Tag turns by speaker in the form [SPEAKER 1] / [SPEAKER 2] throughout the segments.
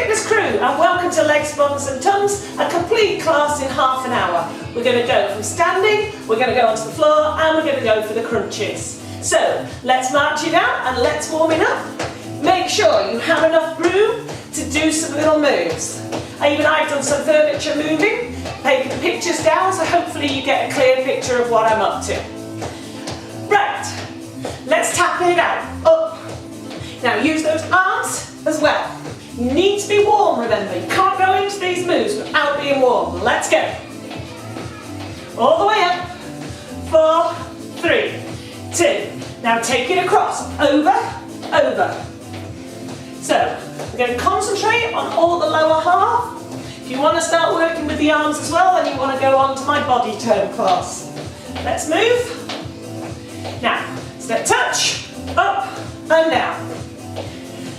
[SPEAKER 1] Fitness crew, and welcome to Legs, Buns and Tums, a complete class in half an hour. We're going to go from standing, we're going to go onto the floor, and we're going to go for the crunches. So let's march it out and let's warm it up. Make sure you have enough room to do some little moves. Even I've done some furniture moving, taking pictures down, so hopefully you get a clear picture of what I'm up to. Right, let's tap it out, up. Now use those arms as well. You need to be warm, remember. You can't go into these moves without being warm. Let's go. All the way up. 4, 3, 2. Now take it across. Over, over. So, we're going to concentrate on all the lower half. If you want to start working with the arms as well, then you want to go on to my body tone class. Let's move. Now, step touch, up and down.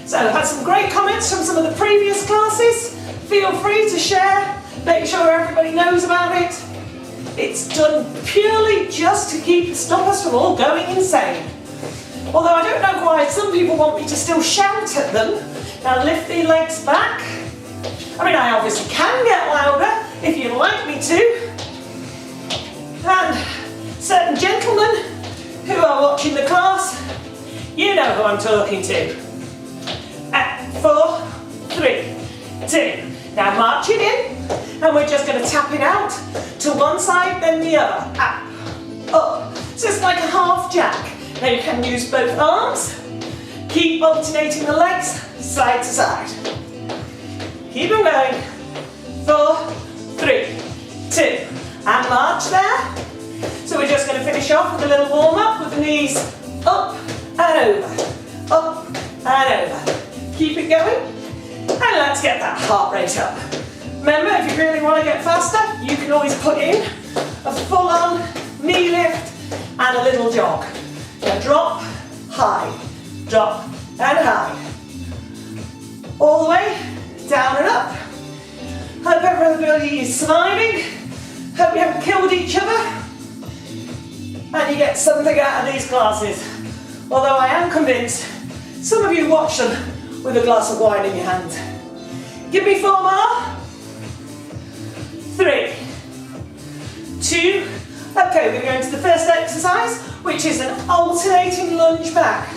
[SPEAKER 1] So I've had some great comments from some of the previous classes. Feel free to share, make sure everybody knows about it. It's done purely just to stop us from all going insane. Although I don't know why some people want me to still shout at them. Now lift the legs back. I mean, I obviously can get louder if you'd like me to. And certain gentlemen who are watching the class, you know who I'm talking to. 4, 3, 2. Now march it in, and we're just going to tap it out to one side, then the other. Up. So it's like a half jack. Now you can use both arms. Keep alternating the legs side to side. Keep them going. 4, 3, 2. And march there. So we're just going to finish off with a little warm up with the knees up and over. Up and over. Keep it going, and let's get that heart rate up. Remember, if you really want to get faster, you can always put in a full-on knee lift and a little jog. Now drop, and high. All the way, down and up. Hope everybody is surviving. Hope you haven't killed each other. And you get something out of these classes. Although I am convinced some of you watch them with a glass of wine in your hand. Give me 4 more. 3, 2. Okay, we're going to go into the first exercise, which is an alternating lunge back.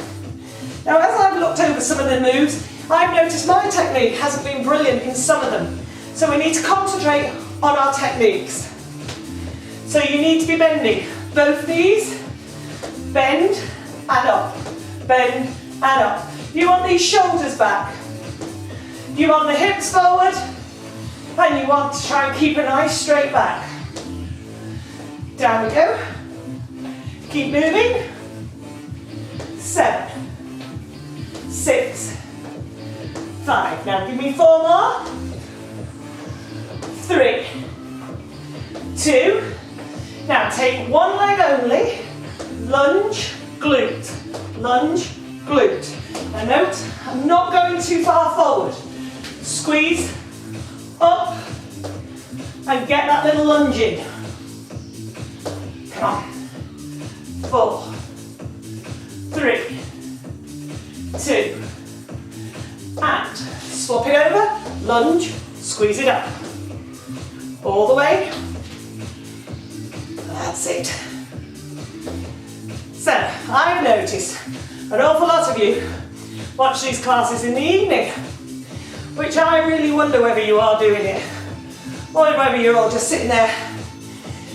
[SPEAKER 1] Now, as I've looked over some of the moves, I've noticed my technique hasn't been brilliant in some of them. So we need to concentrate on our techniques. So you need to be bending both knees, bend and up, bend and up. You want these shoulders back. You want the hips forward, and you want to try and keep a nice straight back. Down we go. Keep moving. 7, 6, 5. Now give me 4 more. 3, 2. Now take one leg only. Lunge, glute. Lunge, glute. Now note, I'm not going too far forward. Squeeze up and get that little lunge in. Come on. 4, 3, 2, and swap it over. Lunge, squeeze it up. All the way. That's it. So, I've noticed an awful lot of you watch these classes in the evening, which I really wonder whether you are doing it, or whether you're all just sitting there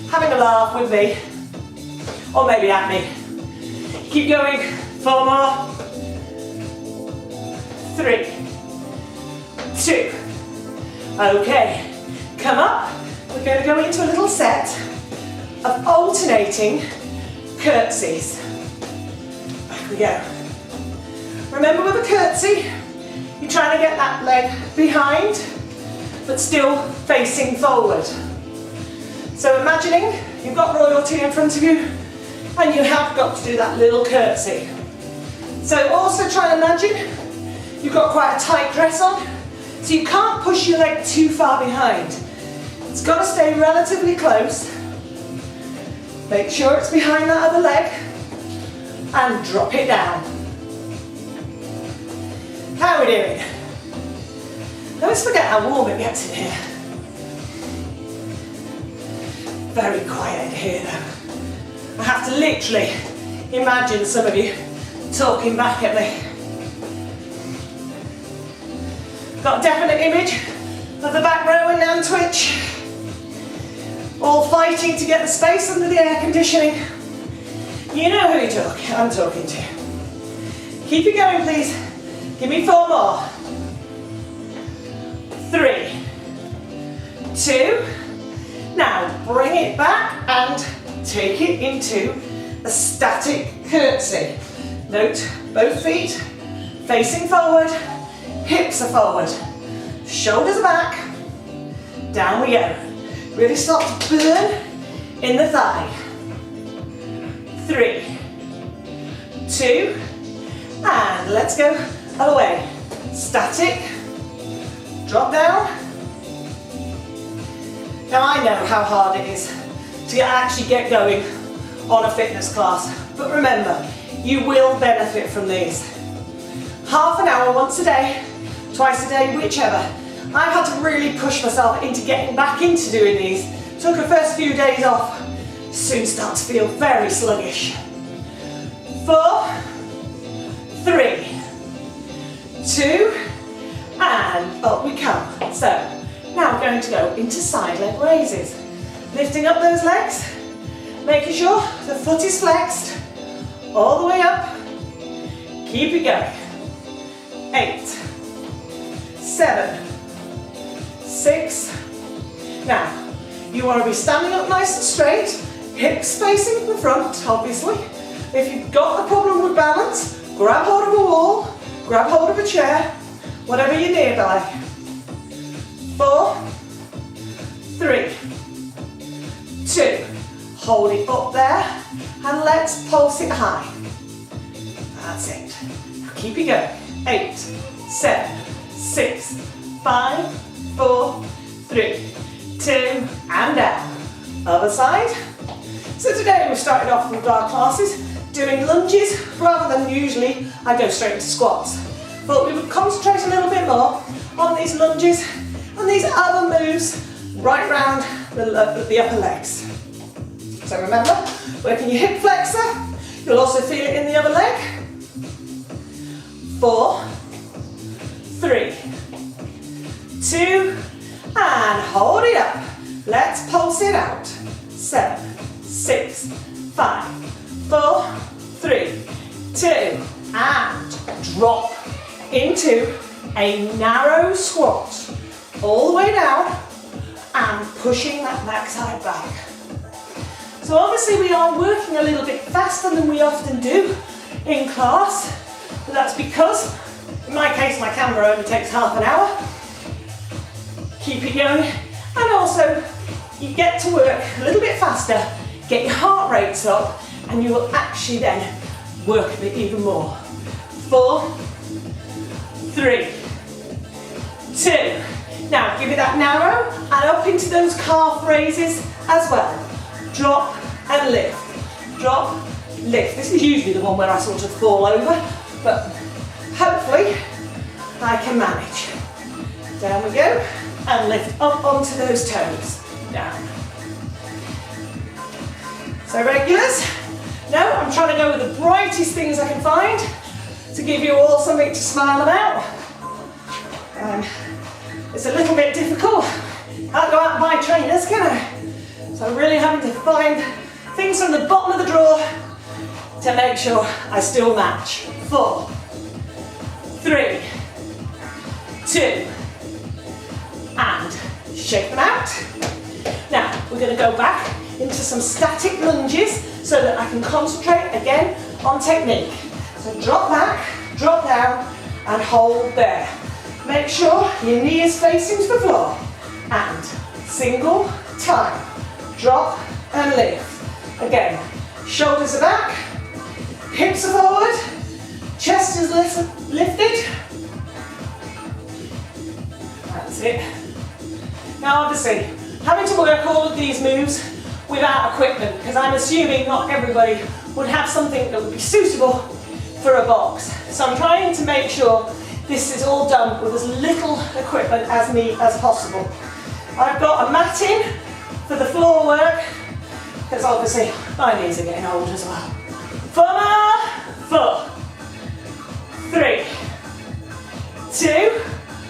[SPEAKER 1] having a laugh with me, or maybe at me. Keep going. 4 more. 3, 2. Okay, come up. We're going to go into a little set of alternating curtsies. Back we go. Remember with a curtsy, you're trying to get that leg behind, but still facing forward. So imagining you've got royalty in front of you, and you have got to do that little curtsy. So also try and imagine you've got quite a tight dress on, so you can't push your leg too far behind. It's got to stay relatively close. Make sure it's behind that other leg, and drop it down. How are we doing? I always forget how warm it gets in here. Very quiet in here though. I have to literally imagine some of you talking back at me. Got a definite image of the back row and down twitch. All fighting to get the space under the air conditioning. You know who I'm talking to. Keep it going, please. Give me 4 more. 3, 2. Now bring it back and take it into a static curtsy. Note both feet facing forward, hips are forward, shoulders are back. Down we go. Really start to burn in the thigh. 3, 2, and let's go other way. Static, drop down. Now I know how hard it is to actually get going on a fitness class, but remember, you will benefit from these. Half an hour once a day, twice a day, whichever. I've had to really push myself into getting back into doing these. Took the first few days off, soon start to feel very sluggish. 4, 3, 2, and up we come. So, now we're going to go into side leg raises. Lifting up those legs, making sure the foot is flexed, all the way up. Keep it going. 8, 7, 6. Now, you want to be standing up nice and straight, hips facing the front, obviously. If you've got a problem with balance, grab hold of a wall, grab hold of a chair, whatever you're nearby. 4, 3, 2. Hold it up there, and let's pulse it high. That's it. Now keep it going. 8, 7, 6, 5, 4, 3, 2, and down. Other side. So today we've started off with our classes doing lunges rather than usually I go straight into squats. But we would concentrate a little bit more on these lunges and these other moves right round the upper legs. So remember, working your hip flexor, you'll also feel it in the other leg. 4, 3, 2, and hold it up. Let's pulse it out. 7, 6, 5, 4, 3, 2, and drop into a narrow squat. All the way down and pushing that backside back. So obviously we are working a little bit faster than we often do in class, but that's because, in my case, my camera only takes half an hour. Keep it going, and also you get to work a little bit faster, get your heart rates up, and you will actually then work a bit even more. 4, 3, 2. Now give it that narrow and up into those calf raises as well. Drop and lift. Drop, lift. This is usually the one where I sort of fall over, but hopefully I can manage. Down we go, and lift up onto those toes. Down. So regulars, now I'm trying to go with the brightest things I can find to give you all something to smile about. It's a little bit difficult. Can't go out and buy trainers, can I? So I'm really having to find things from the bottom of the drawer to make sure I still match. 4, 3, 2, and shake them out. Now we're going to go back into some static lunges so that I can concentrate again on technique. So drop back, drop down, and hold there. Make sure your knee is facing to the floor. And single time, drop and lift. Again, shoulders are back, hips are forward, chest is lifted. That's it. Now obviously, having to work all of these moves without equipment, because I'm assuming not everybody would have something that would be suitable for a box. So I'm trying to make sure this is all done with as little equipment as possible. I've got a mat in for the floor work, because obviously my knees are getting old as well. 4, 3, 2,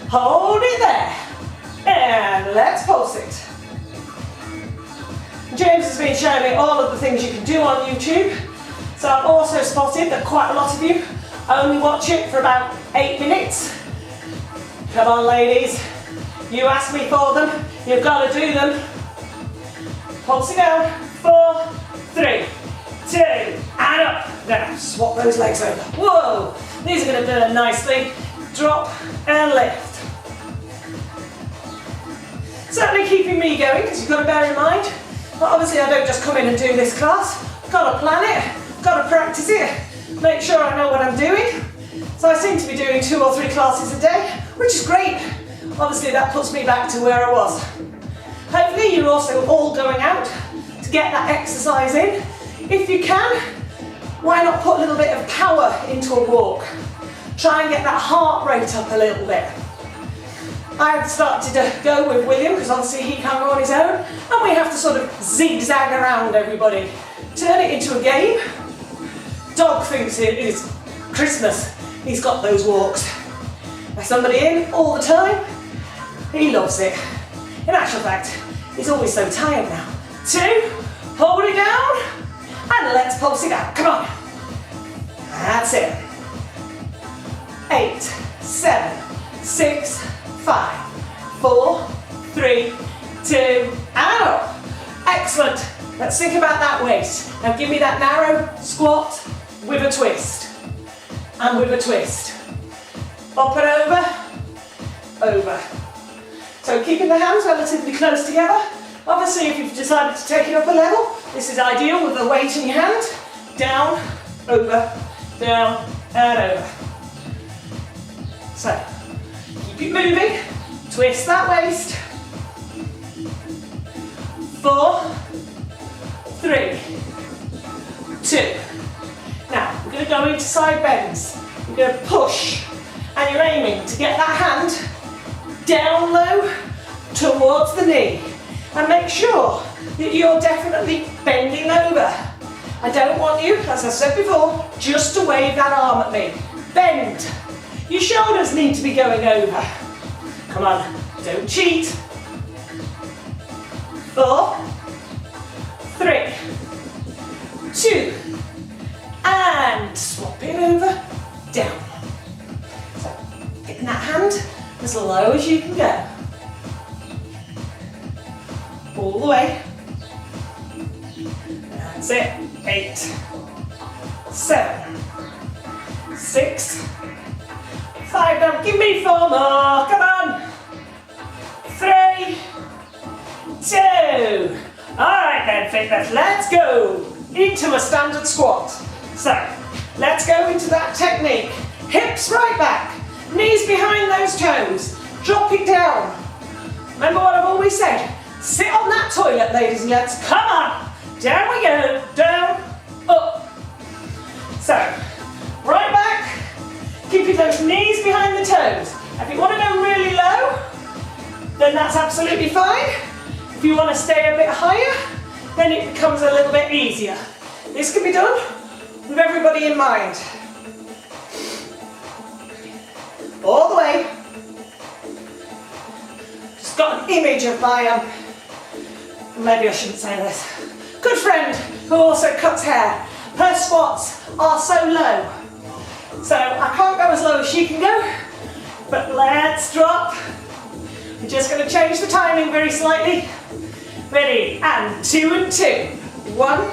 [SPEAKER 1] hold it there, and let's pulse it. James has been showing me all of the things you can do on YouTube, so I've also spotted that quite a lot of you only watch it for about 8 minutes. Come on ladies, you asked me for them, you've got to do them. Pulse it down, 4, 3, 2, and up. Now swap those legs over. Whoa, these are going to burn nicely. Drop and lift. Certainly keeping me going, because you've got to bear in mind, but obviously I don't just come in and do this class. I've got to plan it, got to practice it, make sure I know what I'm doing. So I seem to be doing 2 or 3 classes a day, which is great. Obviously that puts me back to where I was. Hopefully you're also all going out to get that exercise in. If you can, why not put a little bit of power into a walk? Try and get that heart rate up a little bit. I've started to go with William, because obviously he can't go on his own, and we have to sort of zigzag around everybody. Turn it into a game. Dog thinks it is Christmas. He's got those walks. There's somebody in all the time. He loves it. In actual fact, he's always so tired now. 2, hold it down, and let's pulse it out. Come on. That's it. 8, 7, 6, 5, 4, 3, 2, and up. Excellent. Let's think about that waist. Now give me that narrow squat with a twist. And with a twist. Up and over. So keeping the hands relatively close together. Obviously if you've decided to take it up a level, this is ideal with the weight in your hand. Down, over, down, and over. So, keep it moving, twist that waist. 4, 3, 2. Now, we're going to go into side bends. We're going to push, and you're aiming to get that hand down low towards the knee. And make sure that you're definitely bending over. I don't want you, as I said before, just to wave that arm at me. Bend. Your shoulders need to be going over. Come on, don't cheat. 4, 3, 2, and swap it over, down. So, getting that hand as low as you can go. All the way. That's it. 8, 7, 6, 5 down. Give me 4 more. Come on. 3, 2. Alright then, fitness. Let's go into a standard squat. So, let's go into that technique. Hips right back. Knees behind those toes. Drop it down. Remember what I've always said? Sit on that toilet, ladies and gents. Come on. Down we go. Down, up. So, right back. Keeping those knees behind the toes. If you want to go really low, then that's absolutely fine. If you want to stay a bit higher, then it becomes a little bit easier. This can be done with everybody in mind. All the way. Just got an image of my, maybe I shouldn't say this, good friend who also cuts hair. Her squats are so low. So I can't go as low as she can go, but let's drop. We're just going to change the timing very slightly. Ready, and 2 and 2. 1,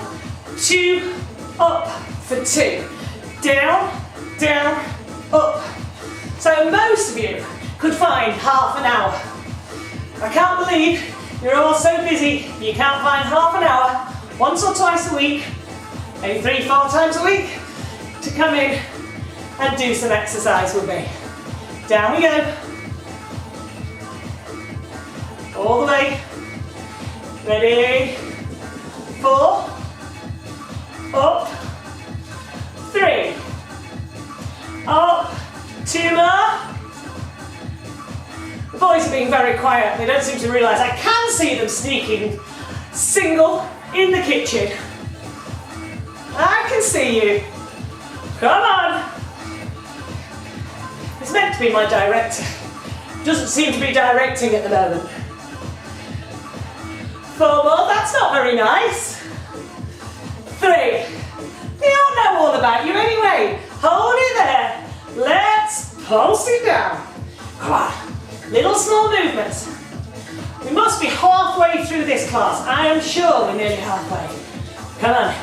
[SPEAKER 1] 2, up for 2. Down, down, up. So most of you could find half an hour. I can't believe you're all so busy you can't find half an hour once or twice a week, maybe 3, 4 times a week, to come in and do some exercise with me. Down we go. All the way. Ready? 4. Up. 3. Up. 2 more. boys are being very quiet. They don't seem to realise I can see them sneaking single in the kitchen. I can see you. Come on. It's meant to be my director. Doesn't seem to be directing at the moment. 4 more, that's not very nice. 3. They all know all about you anyway. Hold it there. Let's pulse it down. Come on, little small movements. We must be halfway through this class. I am sure we're nearly halfway. Come on,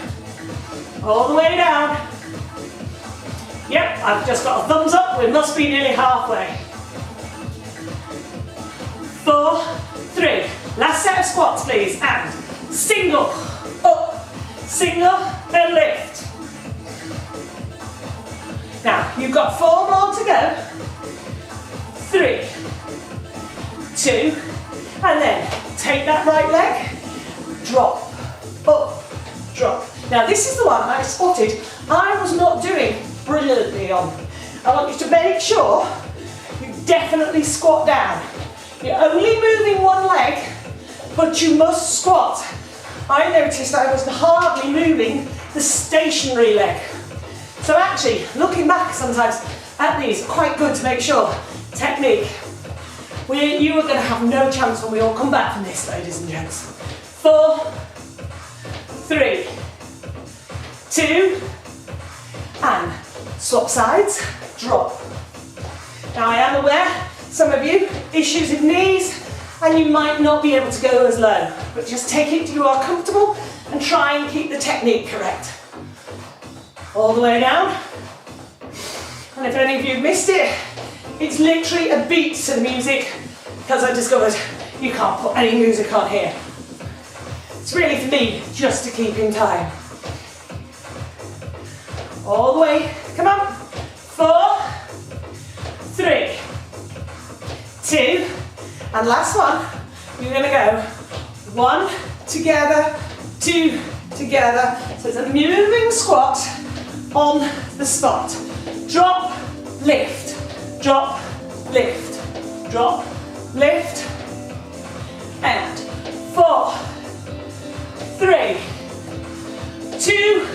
[SPEAKER 1] all the way down. Yep, I've just got a thumbs up. We must be nearly halfway. 4, 3. Last set of squats, please. And single, up, single, and lift. Now, you've got 4 more to go. 3, 2, and then take that right leg, drop, up, drop. Now, this is the one I spotted I was not doing brilliantly on. I want you to make sure you definitely squat down. You're only moving one leg, but you must squat. I noticed I was hardly moving the stationary leg. So actually, looking back sometimes at these, quite good to make sure. Technique. You are going to have no chance when we all come back from this, ladies and gents. 4, 3, 2, and swap sides, drop. Now I am aware, some of you, issues with knees, and you might not be able to go as low, but just take it till you are comfortable and try and keep the technique correct. All the way down. And if any of you have missed it, it's literally a beat to the music, because I discovered you can't put any music on here. It's really for me, just to keep in time. All the way, come on. 4, 3, 2, and last one. You're going to go 1 together, 2 together. So it's a moving squat on the spot. Drop, lift, drop, lift, drop, lift, and 4, 3, 2,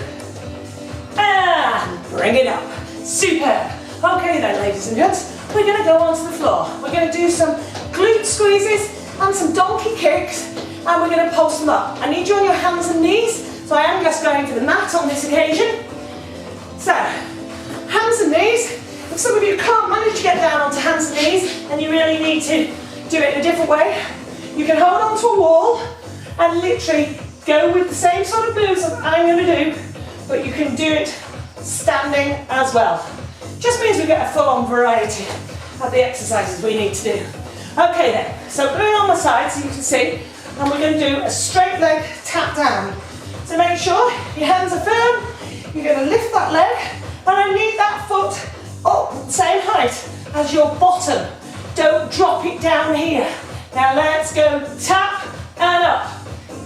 [SPEAKER 1] and bring it up. Superb. Okay then, ladies and gents, we're going to go onto the floor. We're going to do some glute squeezes and some donkey kicks, and we're going to pulse them up. I need you on your hands and knees, so I am just going to the mat on this occasion. So, hands and knees. If some of you can't manage to get down onto hands and knees, and you really need to do it in a different way, you can hold onto a wall and literally go with the same sort of moves that I'm going to do, but you can do it standing as well. Just means we get a full-on variety of the exercises we need to do. Okay then, so going on my side so you can see, and we're going to do a straight leg tap down. So make sure your hands are firm, you're going to lift that leg, and I need that foot up the same height as your bottom. Don't drop it down here. Now let's go tap and up,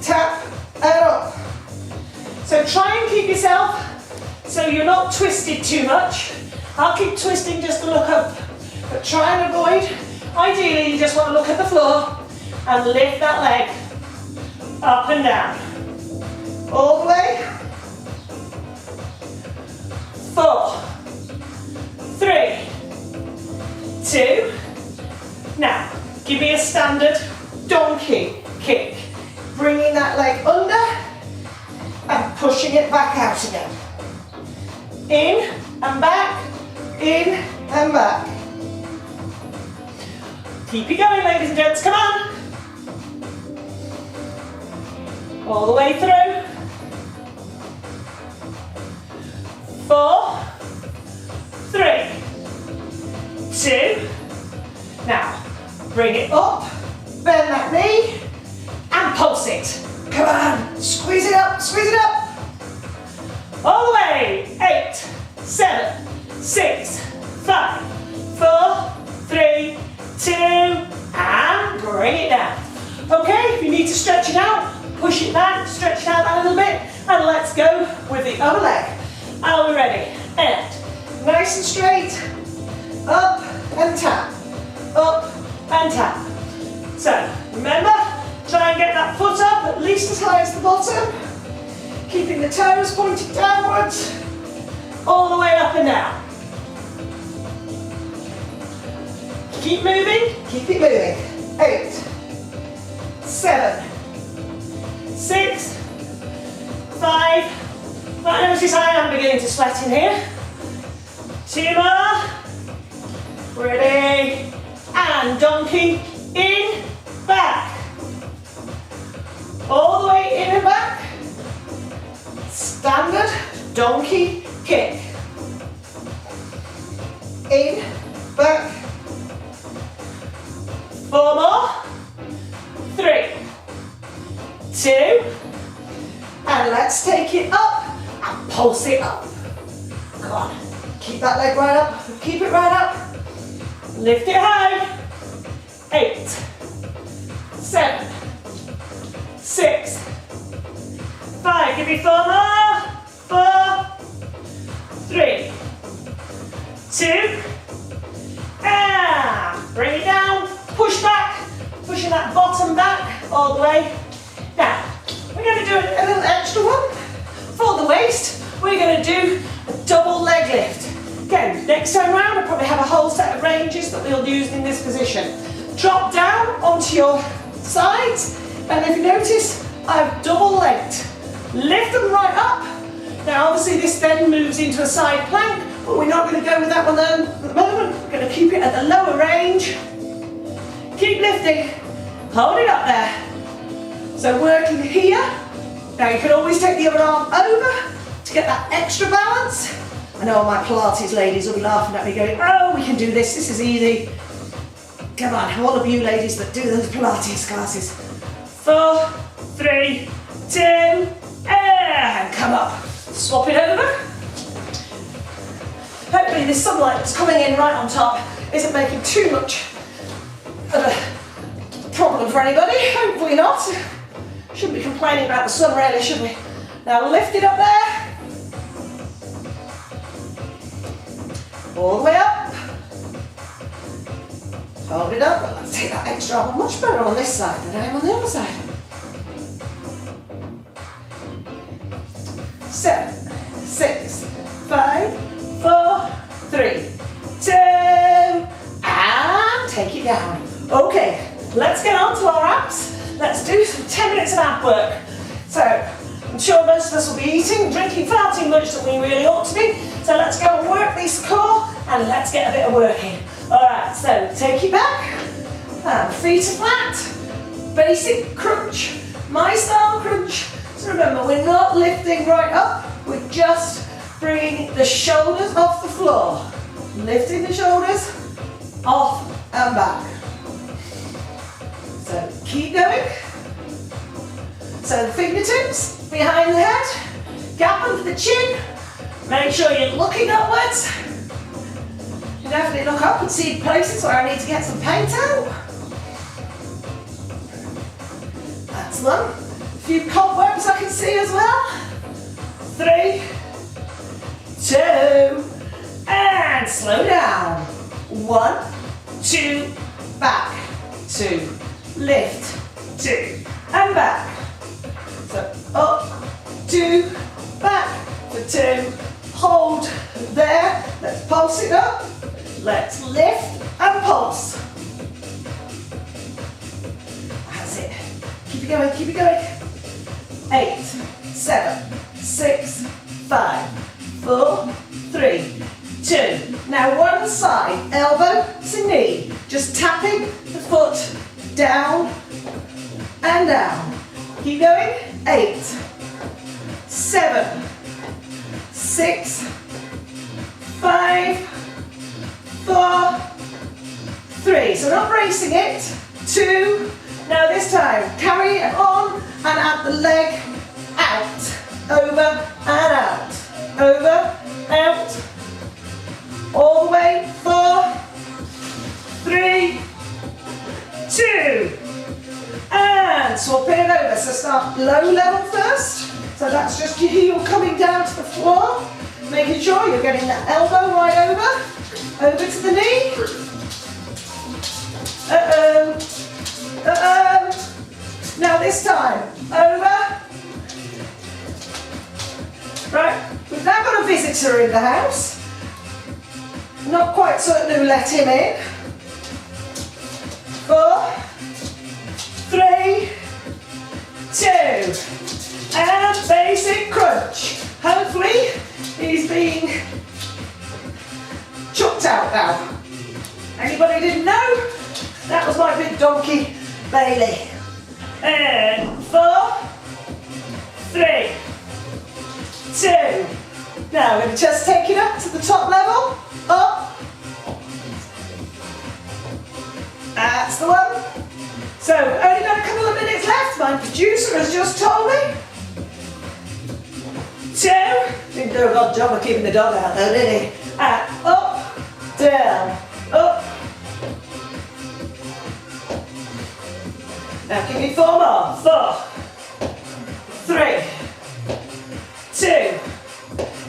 [SPEAKER 1] tap and up. So try and keep yourself so you're not twisted too much. I'll keep twisting just to look up, but try and avoid. Ideally, you just want to look at the floor and lift that leg up and down. All the way. 4, 3, 2. Now, give me a standard donkey kick. Bringing that leg under and pushing it back out again. In and back, in and back. Keep it going, ladies and gents, come on. All the way through. 4, 3, 2. Now, bring it up, bend that knee, and pulse it. Come on, squeeze it up, squeeze it up. All the way. 8, 7, 6, 5, 4, 3, 2, and bring it down. Okay, if you need to stretch it out, push it back, stretch it out a little bit, and let's go with the other leg. Are we ready? And nice and straight, up and tap, up and tap. bottom, keeping the toes pointed downwards, all the way up and down. Keep moving, keep it moving. 8, 7, 6, 5. I notice I am beginning to sweat in here. 2 more. Ready. And donkey, in, back. All the way in and back. Standard donkey kick. In, back. 4 more. 3, 2. And let's take it up and pulse it up. Come on. Keep that leg right up. Keep it right up. Lift it high. 8, 7, 6, 5. Give me 4 more. 4, 3, 2. And bring it down. Push back. Pushing that bottom back all the way. Now, we're going to do a little extra one. For the waist, we're going to do a double leg lift. Again, next time round, I'll probably have a whole set of ranges that we'll use in this position. Drop down onto your sides, and if you notice, I've double legged. Lift them right up. Now, obviously, this then moves into a side plank, but we're not going to go with that one then at the moment. We're going to keep it at the lower range. Keep lifting. Hold it up there. So working here. Now you can always take the other arm over to get that extra balance. I know all my Pilates ladies will be laughing at me going, oh, we can do this, this is easy. Come on, all of you ladies that do those Pilates classes. 4, 3, 2, and come up. Swap it over. Hopefully this sunlight that's coming in right on top isn't making too much of a problem for anybody. Hopefully not. Shouldn't be complaining about the sun really, should we? Now lift it up there. All the way up. Hold it up. Well, let's take that extra arm. I'm much better on this side than I am on the other side. 7, 6, 5, 4, 3, 2, and take it down. Okay, let's get on to our abs. Let's do some 10 minutes of ab work. So, I'm sure most of us will be eating, drinking far too much than we really ought to be. So let's go and work this core and let's get a bit of work in. Alright, so take it back, and feet are flat. Basic crunch, my style crunch. So remember, we're not lifting right up, we're just bringing the shoulders off the floor. Lifting the shoulders off and back. So keep going. So the fingertips behind the head, gap under the chin. Make sure you're looking upwards. You definitely look up and see places where I need to get some paint out. That's one. A few cobwebs I can see as well. 3, 2, and slow down. 1, 2, back, 2, lift, 2, and back. So up, 2, back, for 2, hold there, let's pulse it up, let's lift and pulse. That's it. Keep it going, keep it going. 8, 7, 6, 5, 4, 3, 2. Now one side, elbow to knee, just tapping the foot down and down. Keep going. 8, 7, 6, 5, 4, 3. So we're not bracing it. 2. Now this time, carry it on and add the leg out. Over and out. Over, out. All the way. 4, 3, 2. And swapping it over. So start low level first. So that's just your heel coming down to the floor. Making sure you're getting that elbow right over. Over to the knee. Uh-oh. Uh-oh. Now this time, over visitor in the house. Not quite certain who let him in. 4, 3, 2, and basic crunch. Hopefully he's being chucked out now. Anybody didn't know? That was my big donkey, Bailey. And 4, 3, 2. Now we're going to just take it up to the top level. Up. That's the one. So, only got a couple of minutes left. My producer has just told me. 2. Didn't do a good job of keeping the dog out though, did he? And up, down, up. Now give me 4 more. 4, 3, 2.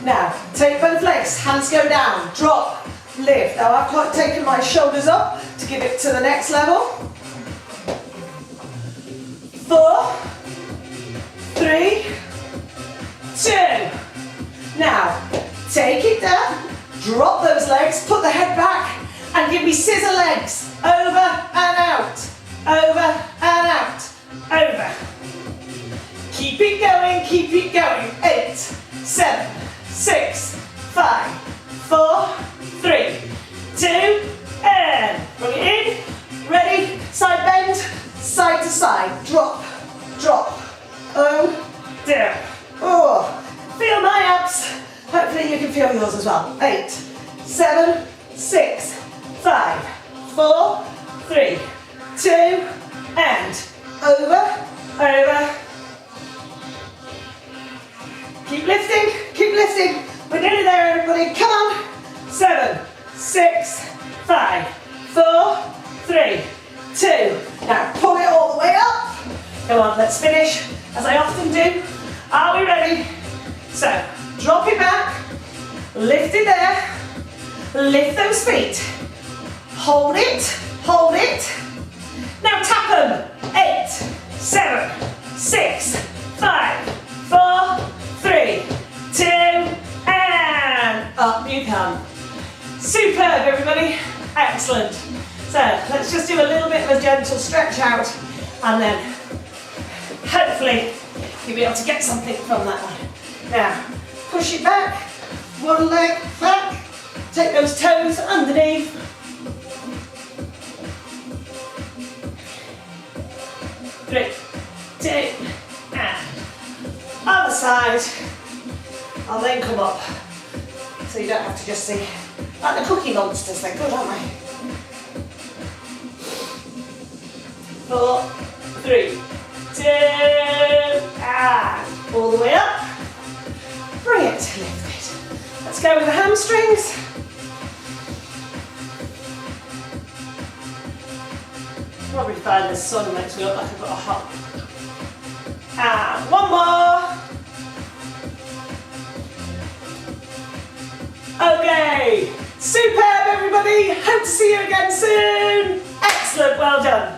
[SPEAKER 1] Now, take both legs, hands go down, drop, lift. Now I've taken my shoulders up to give it to the next level. 4, 3, 2. Now, take it down, drop those legs, put the head back, and give me scissor legs. Over and out, over and out, over. Keep it going, keep it going. 8, 7, 6, 5, 4, 3, 2, and bring it in. Ready? Side bend, side to side. Drop, drop. Down. Oh, feel my abs. Hopefully you can feel yours as well. 8, 7, 6, 5, 4, 3, 2, and over, over. Keep lifting, keep lifting. We're nearly there, everybody. Come on. 7, 6, 5, 4, 3, 2. Now pull it all the way up. Come on, let's finish as I often do. Are we ready? So, drop it back, lift it there, lift those feet. Hold it, hold it. Now tap them. 8, 7, 6, 5, 4, 3, 2, and up you come. Superb, everybody. Excellent. So let's just do a little bit of a gentle stretch out, and then hopefully you'll be able to get something from that one. Now, push it back, one leg back, take those toes underneath. 3, 2, and other side. I'll then come up, so you don't have to just see, like the Cookie Monsters, they're good, aren't they? 4, 3, 2, and all the way up. Bring it to lift it. Let's go with the hamstrings. Probably find the sun makes me look like I've got a hop. And one more. Okay, superb everybody. Hope to see you again soon. Excellent, well done.